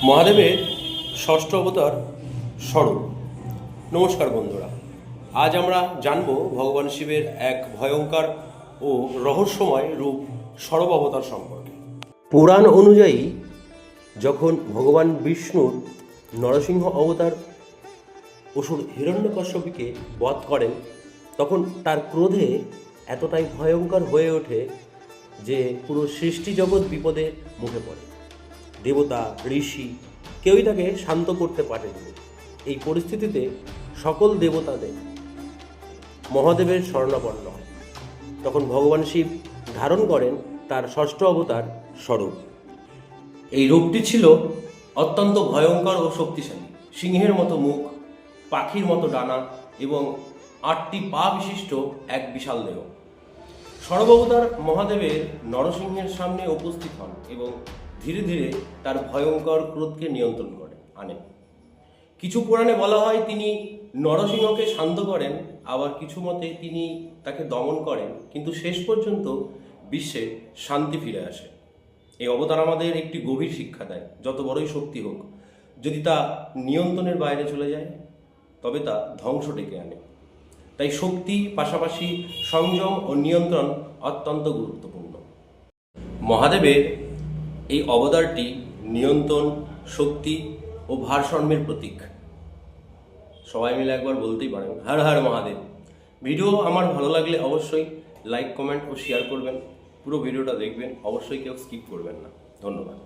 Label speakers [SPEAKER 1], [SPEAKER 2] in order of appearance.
[SPEAKER 1] মহাদেবের ষষ্ঠ অবতার স্বরূপ। নমস্কার বন্ধুরা, আজ আমরা জানব ভগবান শিবের এক ভয়ঙ্কর ও রহস্যময় রূপ স্বরূপ অবতার সম্পর্কে। পুরাণ অনুযায়ী যখন ভগবান বিষ্ণুর নরসিংহ অবতার অসুর হিরণ্যকশ্যপকে বধ করেন, তখন তার ক্রোধে এতটাই ভয়ঙ্কর হয়ে ওঠে যে পুরো সৃষ্টি জগৎ বিপদে মুখে পড়ে। দেবতা, ঋষি কেউই তাকে শান্ত করতে পারেনি। এই পরিস্থিতিতে সকল দেবতাদের মহাদেবের শরণাপন্ন হয়। তখন ভগবান শিব ধারণ করেন তার ষষ্ঠ অবতার স্বরূপ। এই রূপটি ছিল অত্যন্ত ভয়ঙ্কর ও শক্তিশালী। সিংহের মতো মুখ, পাখির মতো ডানা এবং 8টি পা বিশিষ্ট এক বিশাল দেহ। স্বরূপ অবতার মহাদেবের নরসিংহের সামনে উপস্থিত হন এবং ধীরে ধীরে তার ভয়ঙ্কর ক্রোধকে নিয়ন্ত্রণ আনেন। কিছু পুরাণে বলা হয় তিনি নরসিংহকে শান্ত করেন, আবার কিছু মতে তিনি তাকে দমন করেন, কিন্তু শেষ পর্যন্ত বিশ্বে শান্তি ফিরে আসে। এই অবতার আমাদের একটি গভীর শিক্ষা দেয়, যত বড়ই শক্তি হোক, যদি তা নিয়ন্ত্রণের বাইরে চলে যায় তবে তা ধ্বংস ডেকে আনে। তাই শক্তি পাশাপাশি সংযম ও নিয়ন্ত্রণ অত্যন্ত গুরুত্বপূর্ণ। মহাদেবের এই অবতারটি নিয়ন্ত্রণ, শক্তি ও ভারসাম্যের প্রতীক। সবাই মিলে একবার বলতেই পারেন, হর হর মহাদেব। ভিডিও আমার ভালো লাগলে অবশ্যই লাইক, কমেন্ট ও শেয়ার করবেন। পুরো ভিডিওটা দেখবেন, অবশ্যই কেউ স্কিপ করবেন না। ধন্যবাদ।